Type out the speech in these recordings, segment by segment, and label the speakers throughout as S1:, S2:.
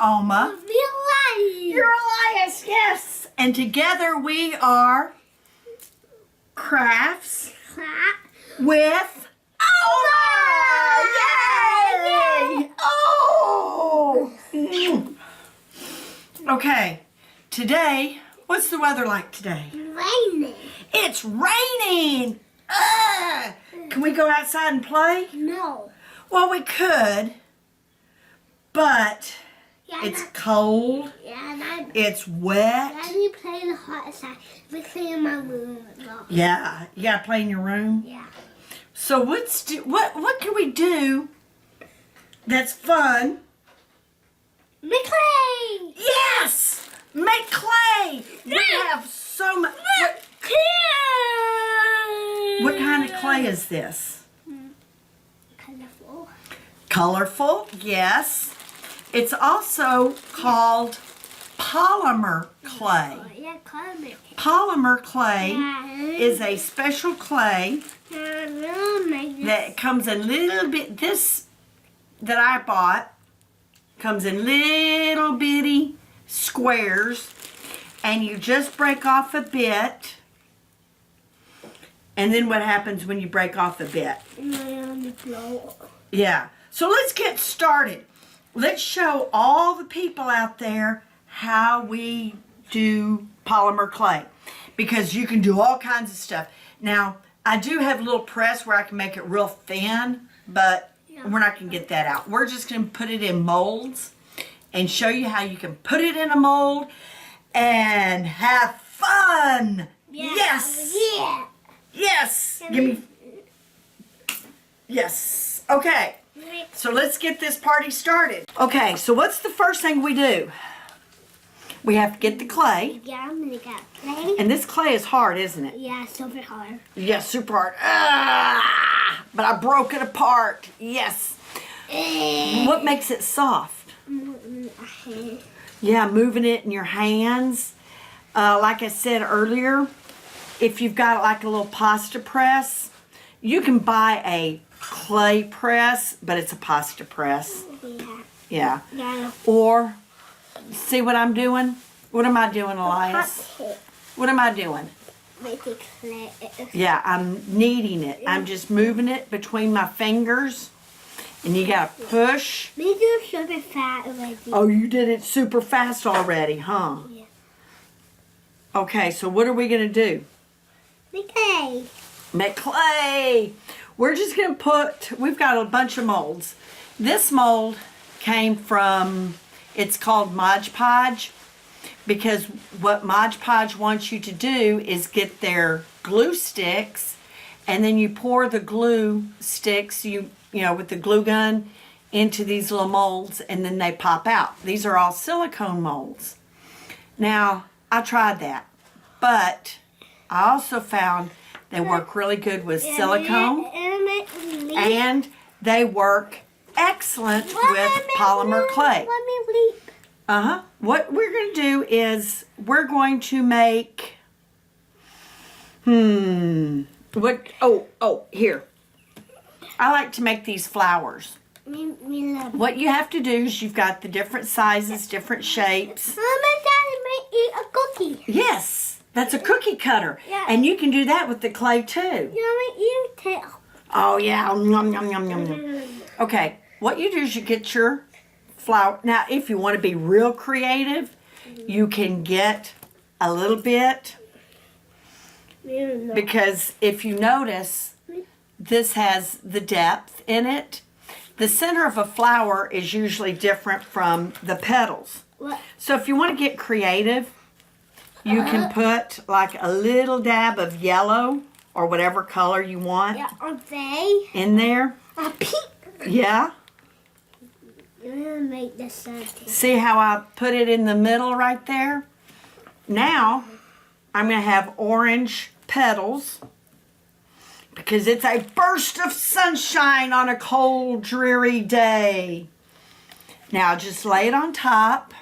S1: Oma.
S2: Elias.
S1: You're Elias, yes. And together we are Crafts with Oma. Yay! Oh! Okay, today, what's the weather like today?
S2: Raining.
S1: It's raining! Can we go outside and play?
S2: No.
S1: Well, we could, but
S2: Yeah,
S1: it's cold, it's wet.
S2: Let me play in the hot side. We play in my room.
S1: Yeah, you gotta play in your room.
S2: Yeah.
S1: So what can we do that's fun?
S2: Make clay.
S1: Yes! Make clay! We have so much. What kind of clay is this?
S2: Colorful.
S1: Colorful, yes. It's also called polymer clay.
S2: Yeah, color.
S1: Polymer clay is a special clay that comes in little bit. This that I bought comes in little bitty squares, and you just break off a bit. And then what happens when you break off a bit? Yeah. So let's get started. Let's show all the people out there how we do polymer clay, because you can do all kinds of stuff. Now, I do have a little press where I can make it real thin, but we're not going to get that out. We're just going to put it in molds and show you how you can put it in a mold and have fun.
S2: Yeah.
S1: Yes.
S2: Yeah.
S1: Yes. Give me. Yes. Okay. So let's get this party started. Okay, so what's the first thing we do? We have to get the clay.
S2: Yeah, I'm gonna get clay.
S1: And this clay is hard, isn't it?
S2: Yeah, super hard.
S1: Yes, super hard. But I broke it apart. Yes. What makes it soft? Yeah, moving it in your hands. Like I said earlier, if you've got like a little pasta press, you can buy a clay press, but it's a pasta press.
S2: Yeah.
S1: Yeah. Or, see what I'm doing? What am I doing, Elias? What am I doing?
S2: Making clay.
S1: Yeah, I'm kneading it. I'm just moving it between my fingers. And you gotta push.
S2: Me do super fat already.
S1: Oh, you did it super fast already, huh?
S2: Yeah.
S1: Okay, so what are we gonna do?
S2: Make clay.
S1: Make clay. We're just gonna we've got a bunch of molds. This mold came from, it's called Mod Podge, because what Mod Podge wants you to do is get their glue sticks, and then you pour the glue sticks, you know, with the glue gun into these little molds, and then they pop out. These are all silicone molds. Now, I tried that, but I also found they work really good with silicone, and they work excellent with polymer clay.
S2: Let me leap.
S1: Uh-huh. What we're going to do is we're going to make, here. I like to make these flowers. What you have to do is you've got the different sizes, different shapes.
S2: Mama, Daddy may eat a cookie.
S1: Yes. That's a cookie cutter.
S2: Yeah.
S1: And you can do that with the clay too.
S2: You eat it.
S1: Oh yeah. Yum, yum, yum, yum, yum. Okay. What you do is you get your flower. Now, if you want to be real creative, you can get a little bit. Because if you notice, this has the depth in it. The center of a flower is usually different from the petals.
S2: What?
S1: So if you want to get creative, you can put like a little dab of yellow or whatever color you want in there.
S2: A pink.
S1: Yeah.
S2: I'm gonna make this something.
S1: See how I put it in the middle right there? Now, I'm going to have orange petals because it's a burst of sunshine on a cold, dreary day. Now, just lay it on top.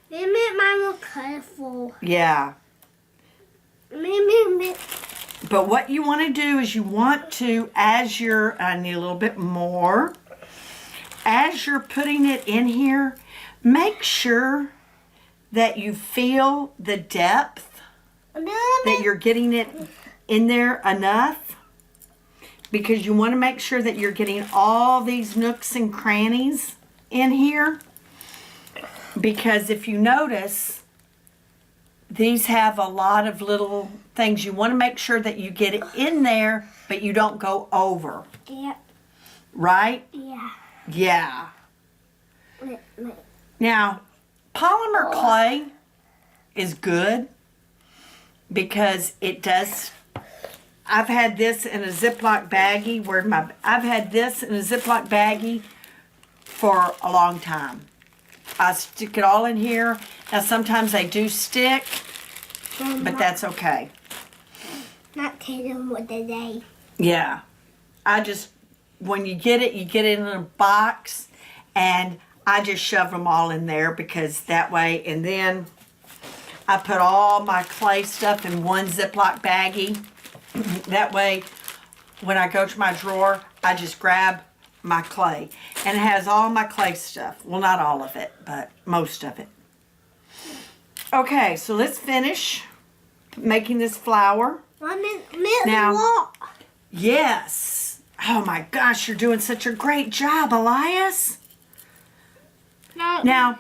S2: Let me make mine more colorful.
S1: Yeah. But what you want to do is you want to, I need a little bit more. As you're putting it in here, make sure that you feel the depth, that you're getting it in there enough, because you want to make sure that you're getting all these nooks and crannies in here. Because if you notice, these have a lot of little things. You want to make sure that you get it in there, but you don't go over.
S2: Yeah.
S1: Right?
S2: Yeah.
S1: Yeah.
S2: Wait.
S1: Now, polymer clay is good because it does. I've had this in a Ziploc baggie. I've had this in a Ziploc baggie for a long time. I stick it all in here. Now sometimes they do stick, but that's okay.
S2: Not taking with the day.
S1: Yeah. When you get it in a box, and I just shove them all in there because that way, and then I put all my clay stuff in one Ziploc baggie. That way, when I go to my drawer, I just grab my clay. And it has all my clay stuff. Well, not all of it, but most of it. Okay, so let's finish making this flower. Now, yes. Oh my gosh, you're doing such a great job, Elias. Now,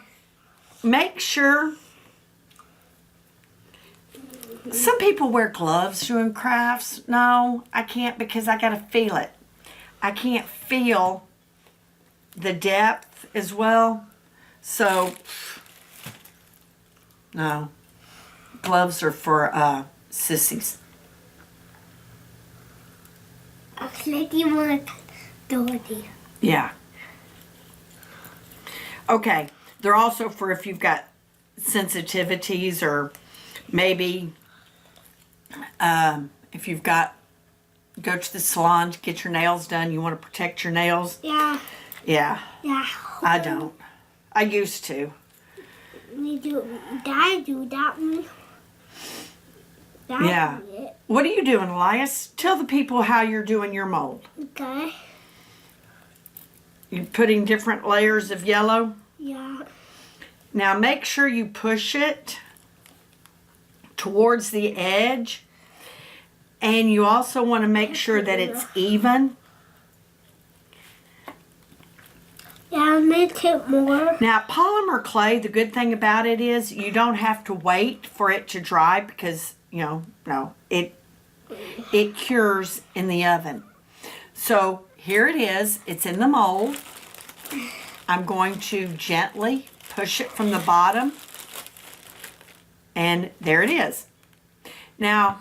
S1: make sure. Some people wear gloves doing crafts. No, I can't because I gotta feel it. I can't feel the depth as well. So, no. Gloves are for sissies.
S2: Like you want Dorothy.
S1: Yeah. Okay. They're also for if you've got sensitivities, or maybe if you've got, go to the salon to get your nails done, you want to protect your nails.
S2: Yeah.
S1: Yeah.
S2: Yeah.
S1: I don't. I used to.
S2: Dad do that one. Dad
S1: Yeah.
S2: do it.
S1: What are you doing, Elias? Tell the people how you're doing your mold.
S2: Okay.
S1: You're putting different layers of yellow.
S2: Yeah.
S1: Now make sure you push it towards the edge. And you also want to make sure that it's even.
S2: Yeah, make it more.
S1: Now, polymer clay, the good thing about it is you don't have to wait for it to dry because, it cures in the oven. So here it is. It's in the mold. I'm going to gently push it from the bottom. And there it is. Now,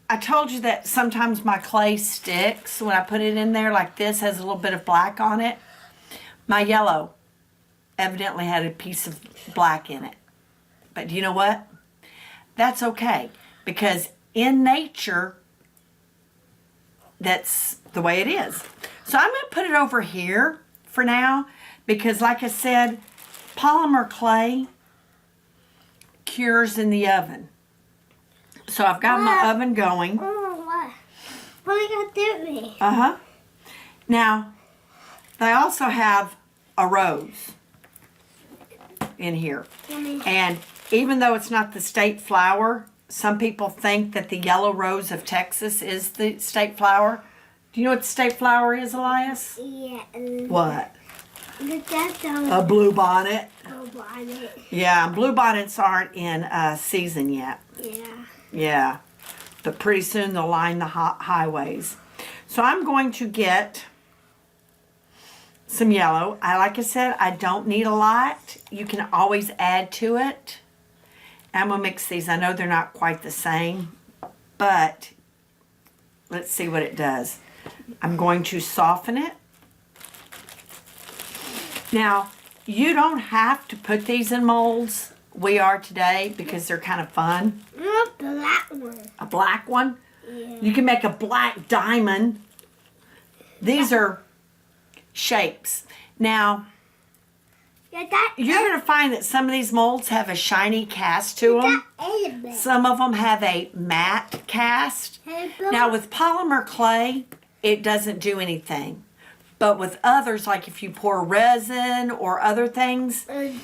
S1: I told you that sometimes my clay sticks when I put it in there like this, has a little bit of black on it. My yellow evidently had a piece of black in it. But you know what? That's okay, because in nature, that's the way it is. So I'm going to put it over here for now, because like I said, polymer clay cures in the oven. So I've got my oven going.
S2: Oh, what are you going to do me?
S1: Uh-huh. Now, they also have a rose in here. And even though it's not the state flower, some people think that the yellow rose of Texas is the state flower. Do you know what the state flower is, Elias?
S2: Yeah.
S1: What?
S2: That's
S1: A bluebonnet.
S2: bonnet.
S1: Yeah, bluebonnets aren't in season yet.
S2: Yeah.
S1: Yeah, but pretty soon they'll line the highways. So I'm going to get some yellow. Like I said, I don't need a lot. You can always add to it. I'm going to mix these. I know they're not quite the same, but let's see what it does. I'm going to soften it. Now, you don't have to put these in molds. We are today because they're kind of fun.
S2: A black one.
S1: A black one?
S2: Yeah.
S1: You can make a black diamond. These are shapes. Now,
S2: Yeah, that
S1: you're going to find that some of these molds have a shiny cast to them.
S2: is
S1: Some of them have a matte cast. Now, with polymer clay, it doesn't do anything. But with others, like if you pour resin or other things, they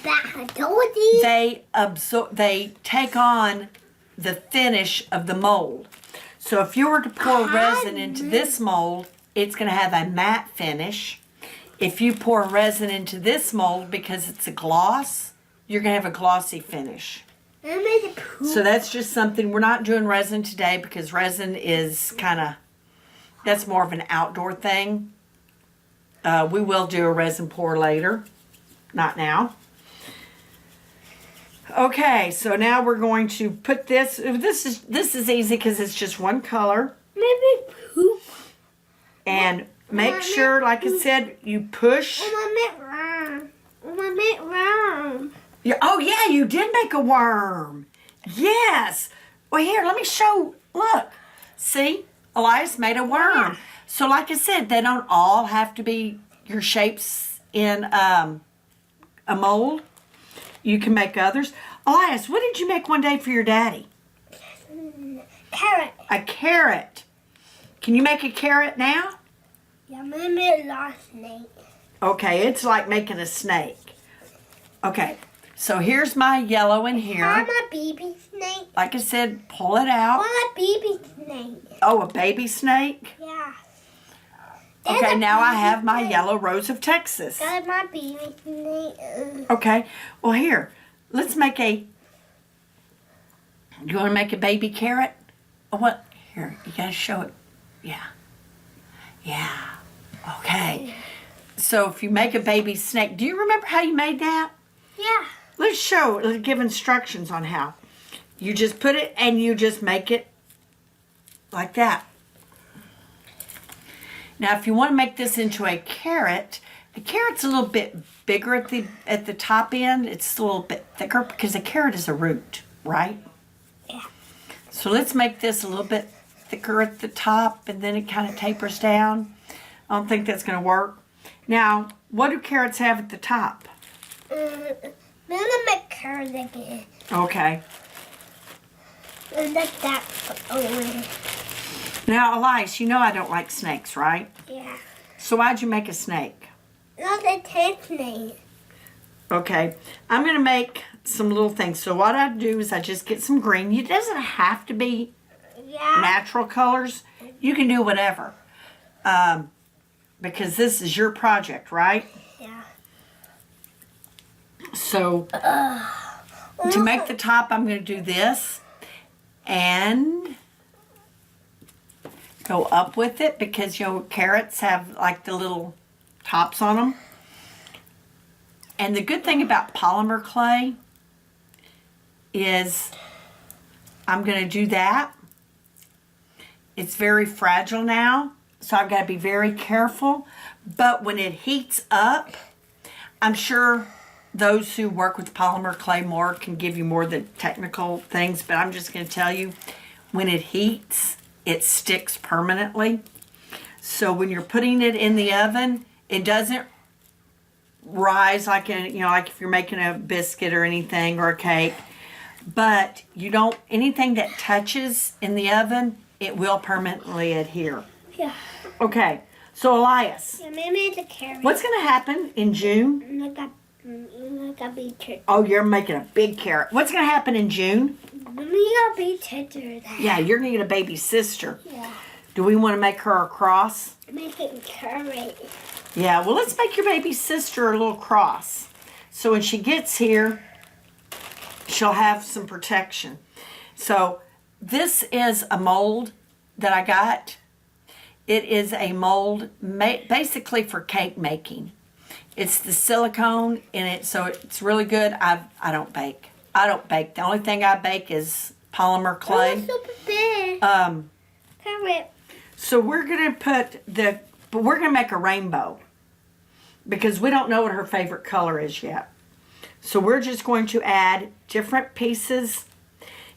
S1: take on the finish of the mold. So if you were to pour resin into this mold, it's going to have a matte finish. If you pour resin into this mold, because it's a gloss, you're going to have a glossy finish. So that's just something. We're not doing resin today because resin is that's more of an outdoor thing. We will do a resin pour later. Not now. Okay, so now we're going to put this. This is easy because it's just one color.
S2: Maybe poop.
S1: And make sure, like I said, you push.
S2: I make worm.
S1: Oh yeah, you did make a worm. Yes. Well, here, let me show. Look. See? Elias made a worm.
S2: Yeah.
S1: So like I said, they don't all have to be your shapes in a mold. You can make others. Elias, what did you make one day for your daddy?
S2: Carrot.
S1: A carrot. Can you make a carrot now?
S2: Yeah, maybe a last snake.
S1: Okay, it's like making a snake. Okay, so here's my yellow in here.
S2: I'm a baby snake.
S1: Like I said, pull it out.
S2: I'm a baby snake.
S1: Oh, a baby snake?
S2: Yeah.
S1: Okay, now I have my yellow rose of Texas.
S2: That's my baby snake.
S1: Okay, well here, let's make a, you want to make a baby carrot? Oh, what? Here, you gotta show it. Yeah. Yeah. Okay. So if you make a baby snake, do you remember how you made that?
S2: Yeah.
S1: Let's give instructions on how. You just put it and you just make it like that. Now if you want to make this into a carrot's a little bit bigger at the top end. It's a little bit thicker because a carrot is a root, right?
S2: Yeah.
S1: So let's make this a little bit thicker at the top and then it kind of tapers down. I don't think that's going to work. Now, what do carrots have at the top?
S2: I'm gonna make carrots again.
S1: Okay.
S2: And let that away.
S1: Now, Elias, you know I don't like snakes, right?
S2: Yeah.
S1: So why'd you make a snake?
S2: Not a tape snake.
S1: Okay. I'm going to make some little things. So what I do is I just get some green. It doesn't have to be natural colors. You can do whatever. Because this is your project, right?
S2: Yeah.
S1: So to make the top, I'm going to do this and go up with it because carrots have like the little tops on them. And the good thing about polymer clay is I'm going to do that. It's very fragile now, so I've got to be very careful. But when it heats up, I'm sure those who work with polymer clay more can give you more the technical things, but I'm just going to tell you, when it heats, it sticks permanently. So when you're putting it in the oven, it doesn't rise like like if you're making a biscuit or anything or a cake. But anything that touches in the oven, it will permanently adhere.
S2: Yeah.
S1: Okay, so Elias,
S2: Yeah, maybe the carrot.
S1: what's going to happen in June?
S2: Like a big turtle.
S1: Oh, you're making a big carrot. What's going to happen in June?
S2: We got a big turtle.
S1: Yeah, you're going to get a baby sister.
S2: Yeah.
S1: Do we want to make her a cross?
S2: Make it carrot.
S1: Yeah, well, let's make your baby sister a little cross. So when she gets here, she'll have some protection. So this is a mold that I got. It is a mold basically for cake making. It's the silicone in it, so it's really good. I don't bake. The only thing I bake is polymer clay.
S2: Oh, super big. Carrot.
S1: So we're gonna make a rainbow because we don't know what her favorite color is yet. So we're just going to add different pieces.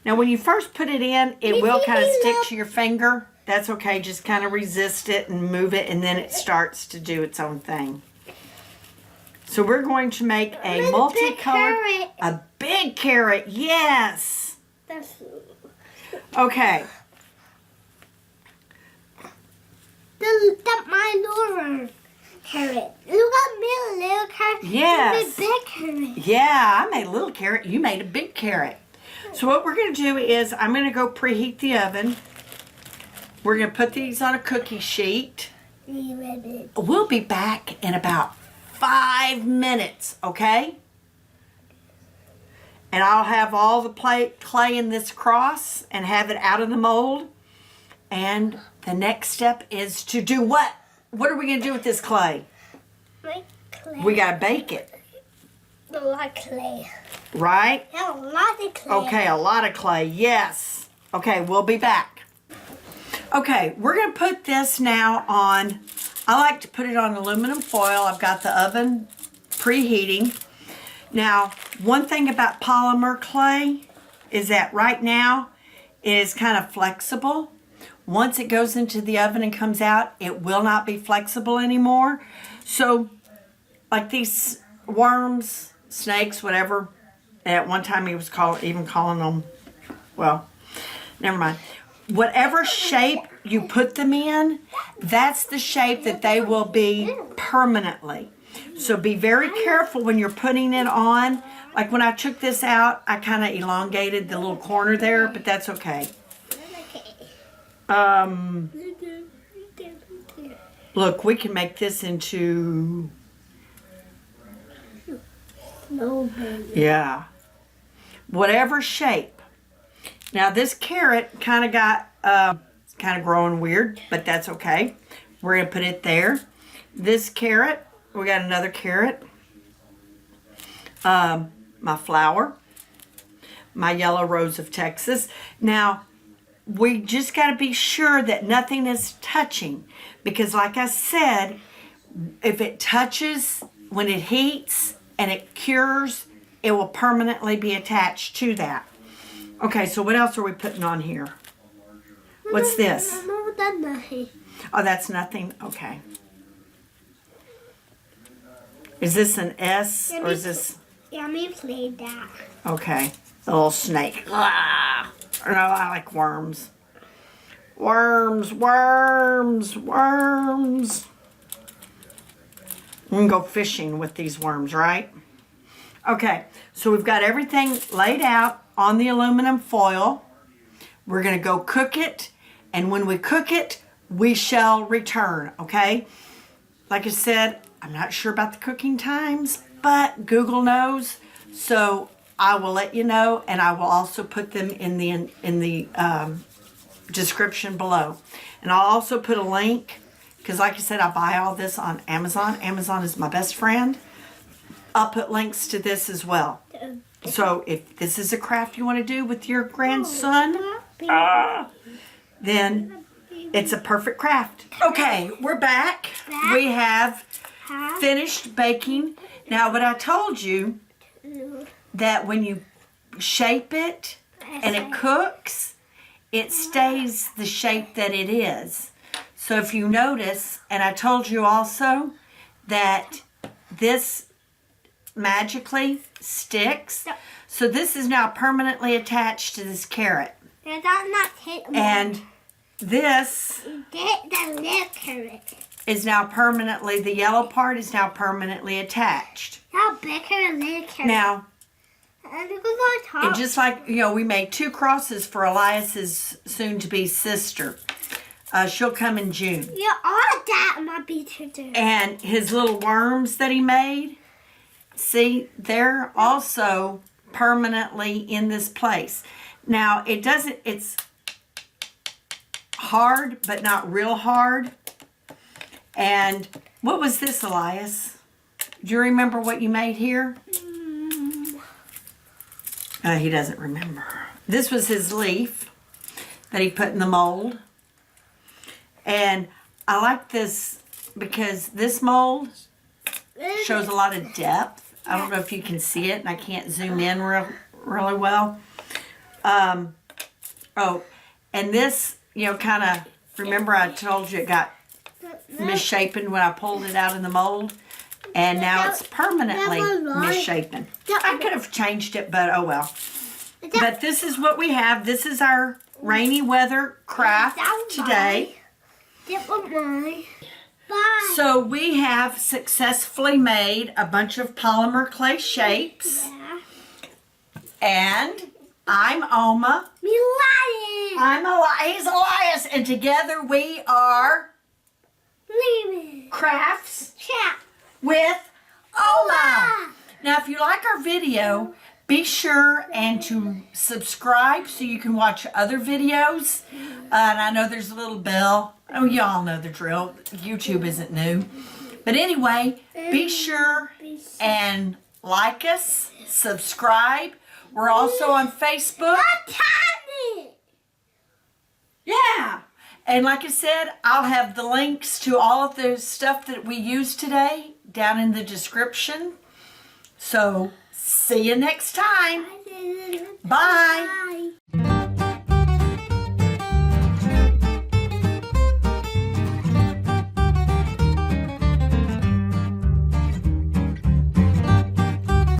S1: Now when you first put it in, it will kind of stick to your finger. That's okay, just kind of resist it and move it and then it starts to do its own thing. So we're going to make a multicolored, a big carrot, yes.
S2: That's
S1: Okay.
S2: my lure. carrot. Look at me, little carrot.
S1: Yes.
S2: You made big carrot.
S1: Yeah, I made a little carrot. You made a big carrot. So what we're going to do is I'm going to go preheat the oven. We're going to put these on a cookie sheet. We'll be back in about 5 minutes, okay? And I'll have all the clay in this cross and have it out of the mold. And the next step is to do what? What are we going to do with this clay?
S2: Make clay.
S1: We got to bake it.
S2: A lot of clay.
S1: Right?
S2: Yeah, a lot of clay.
S1: Okay, a lot of clay, yes. Okay, we'll be back. Okay, we're going to put this now on, I like to put it on aluminum foil. I've got the oven preheating. Now, one thing about polymer clay is that right now it is kind of flexible. Once it goes into the oven and comes out, it will not be flexible anymore. So, like these worms, snakes, whatever, at one time he was even calling them, well, never mind. Whatever shape you put them in, that's the shape that they will be permanently. So be very careful when you're putting it on. Like when I took this out, I kind of elongated the little corner there, but that's okay. Look, we can make this into, yeah, whatever shape. Now this carrot kind of got, it's kind of growing weird, but that's okay. We're going to put it there. This carrot, we got another carrot. My flower. My yellow rose of Texas. Now, we just got to be sure that nothing is touching. Because like I said, if it touches, when it heats and it cures, it will permanently be attached to that. Okay, so what else are we putting on here? What's this? Oh, that's nothing? Okay. Is this an S or is this?
S2: Yeah, me play that.
S1: Okay, the little snake. Ah! No, I like worms. Worms, worms, worms. We can go fishing with these worms, right? Okay, so we've got everything laid out on the aluminum foil. We're going to go cook it, and when we cook it, we shall return, okay? Like I said, I'm not sure about the cooking times, but Google knows, so I will let you know, and I will also put them in the description below. And I'll also put a link, because like I said, I buy all this on Amazon. Amazon is my best friend. I'll put links to this as well. So if this is a craft you want to do with your grandson, then it's a perfect craft. Okay, we're back. We have finished baking. Now, what I told you, that when you shape it and it cooks, it stays the shape that it is. So if you notice, and I told you also that this magically sticks. So this is now permanently attached to this carrot. And this is now permanently, the yellow part is now permanently attached. Now, and just like, you know, we made 2 crosses for Elias's soon-to-be sister. She'll come in June.
S2: Yeah, all that might be to do.
S1: And his little worms that he made, see, they're also permanently in this place. Now, it's hard, but not real hard. And what was this, Elias? Do you remember what you made here? He doesn't remember. This was his leaf that he put in the mold. And I like this because this mold shows a lot of depth. I don't know if you can see it, and I can't zoom in really well. Oh, and this, you know, kind of, remember I told you it got misshapen when I pulled it out in the mold? And now it's permanently misshapen. I could have changed it, but oh well. But this is what we have. This is our rainy weather craft today.
S2: Bye.
S1: So we have successfully made a bunch of polymer clay shapes.
S2: Yeah.
S1: And I'm Oma.
S2: Elias.
S1: He's Elias. And together we are
S2: Leaving.
S1: Crafts
S2: Chat.
S1: with Oma. Now if you like our video, be sure and to subscribe so you can watch other videos. And I know there's a little bell. Oh, y'all know the drill. YouTube isn't new. But anyway, be sure and like us, subscribe. We're also on Facebook. Yeah. And like I said, I'll have the links to all of the stuff that we used today down in the description. So, see you next time. Bye.
S2: Bye.